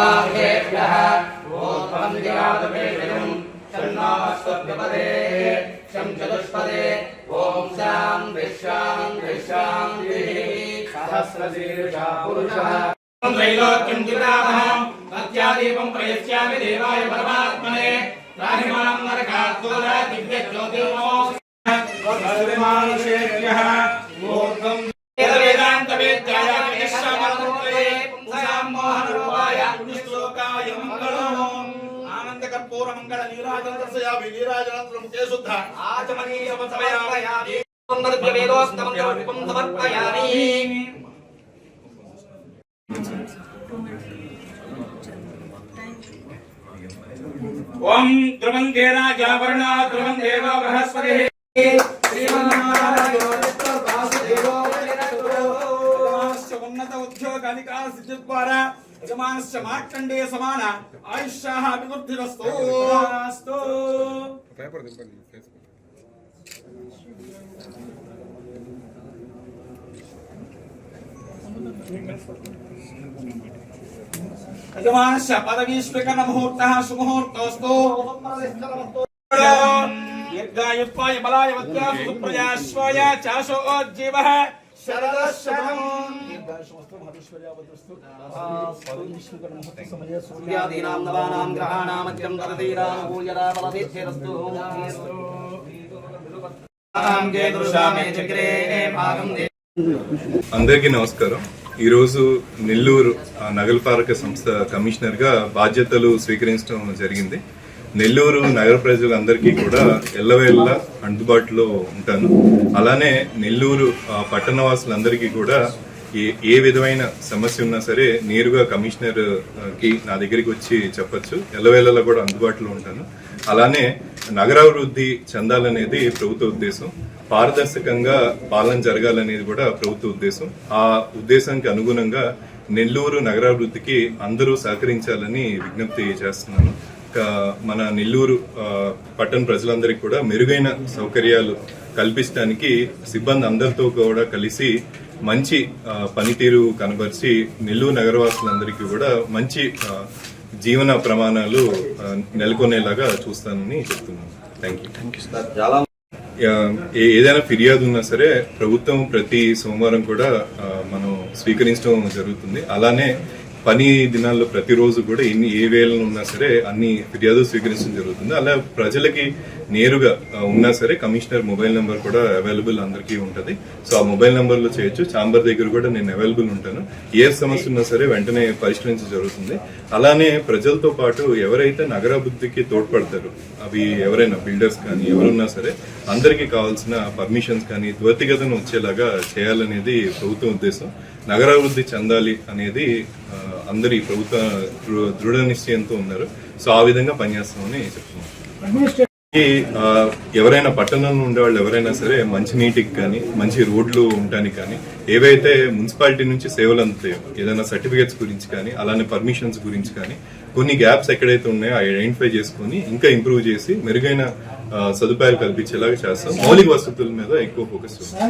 माहेभ्यः ऊर्ध्वं दिगादवेदं शन्नास्वभ्यपदे शं चतुष्पदे ॐ शां विश्वां सहस्रशीर्षा पुरुषः त्रैलोक्यं दिव्यामः तत्यादीपं प्रयच्छामि देवाय परमात्मने राहिमां नरकात् दिव्यज्योतिर्नमोऽस्तेभ्यः ऊर्ध्वं वेदान्तवेद्याय विश्वमनोमये पुंसां मोहनरूपाय पुण्यश्लोकाय मङ्गलम् आनन्दकर्पूर मङ्गल नीराजनं दर्शयामि नीराजनं मुखे शुद्ध आचमनीयं समर्पयामि वेदोक्तं समर्पयामि ओम ध्रुवंगे राजा वर्णा ध्रुवं देवा बृहस्पतिः श्रीमन्नारायणो उन्नत उद्योगानिका सिद्धिद्वारा यजमानस्य मार्कण्डेय समान आयुष्याः अभिवृद्धिरस्तु यजमानस्य पदवी स्वीकरण मुहूर्तः सुमुहूर्तोऽस्तु दीर्घायुत्वाय बलाय वद्याय सुप्रजाश्वाय चाशोज्जीवः सूर्यादीनां नवानां ग्रहाणां मध्यं तदतीनां पूजना बलसिद्धिरस्तु అందరికీ నమస్కారం. ఈరోజు నెల్లూరు నగరపాలక సంస్థ కమిషనర్గా బాధ్యతలు స్వీకరించడం జరిగింది. నెల్లూరు నగర ప్రజలందరికీ కూడా ఎల్లవేళ్ళ అందుబాటులో ఉంటాను. అలానే నెల్లూరు పట్టణవాసులందరికీ కూడా ఏ విధమైన సమస్య ఉన్నా సరే నేరుగా కమిషనర్ కి నా దగ్గరికి వచ్చి చెప్పొచ్చు. ఎల్లవేళలా కూడా అందుబాటులో ఉంటాను. అలానే నగరాభివృద్ధి చెందాలనేది ప్రభుత్వ ఉద్దేశం. పారదర్శకంగా పాలన జరగాలనేది కూడా ప్రభుత్వ ఉద్దేశం. ఆ ఉద్దేశానికి అనుగుణంగా నెల్లూరు నగరాభివృద్ధికి అందరూ సహకరించాలని విజ్ఞప్తి చేస్తున్నాను. మన నెల్లూరు పట్టణ ప్రజలందరికీ కూడా మెరుగైన సౌకర్యాలు కల్పించడానికి సిబ్బంది అందరితో కూడా కలిసి మంచి పనితీరు కనబరిచి నెల్లూరు నగరవాసులందరికీ కూడా మంచి జీవన ప్రమాణాలు నెలకొనేలాగా చూస్తానని చెప్తున్నాను. Thank you. ఏదైనా ఫిర్యాదు ఉన్నా సరే ప్రభుత్వం ప్రతి సోమవారం కూడా మనం స్వీకరించడం జరుగుతుంది. అలానే పని దినాల్లో ప్రతిరోజు కూడా ఏ వేళలు ఉన్నా సరే అన్ని ఫిర్యాదులు స్వీకరించడం జరుగుతుంది. అలా ప్రజలకి నేరుగా ఉన్నా సరే కమిషనర్ మొబైల్ నెంబర్ కూడా అవైలబుల్ అందరికీ ఉంటుంది. సో ఆ మొబైల్ నెంబర్ లో చేయొచ్చు. ఛాంబర్ దగ్గర కూడా నేను అవైలబుల్ ఉంటాను. ఏ సమస్య ఉన్నా సరే వెంటనే పరిష్కరించడం జరుగుతుంది. అలానే ప్రజలతో పాటు ఎవరైతే నగరాభివృద్ధికి తోడ్పడతారు, అవి ఎవరైనా బిల్డర్స్ కానీ ఎవరున్నా సరే అందరికీ కావాల్సిన పర్మిషన్స్ కానీ త్వరితగతిన వచ్చేలాగా చేయాలనేది ప్రభుత్వం ఉద్దేశం. నగరాభివృద్ధి చెందాలి అనేది అందరి ప్రభుత్వ దృఢ నిశ్చయంతో ఉన్నారు. సో ఆ విధంగా పనిచేస్తామని చెప్తున్నాం. ఎవరైనా పట్టణంలో ఉండే వాళ్ళు ఎవరైనా సరే మంచి నీటికి కానీ మంచి రోడ్లు ఉండడానికి కానీ ఏవైతే మున్సిపాలిటీ నుంచి సేవలు అందుతాయో ఏదైనా సర్టిఫికేట్స్ గురించి కానీ అలానే పర్మిషన్స్ గురించి కానీ కొన్ని గ్యాప్స్ ఎక్కడైతే ఉన్నాయో ఐడెంటిఫై చేసుకుని ఇంకా ఇంప్రూవ్ చేసి మెరుగైన సదుపాయాలు కల్పించేలాగా చేస్తాం. మౌలిక వసతుల మీద ఎక్కువ ఫోకస్ చేస్తాం.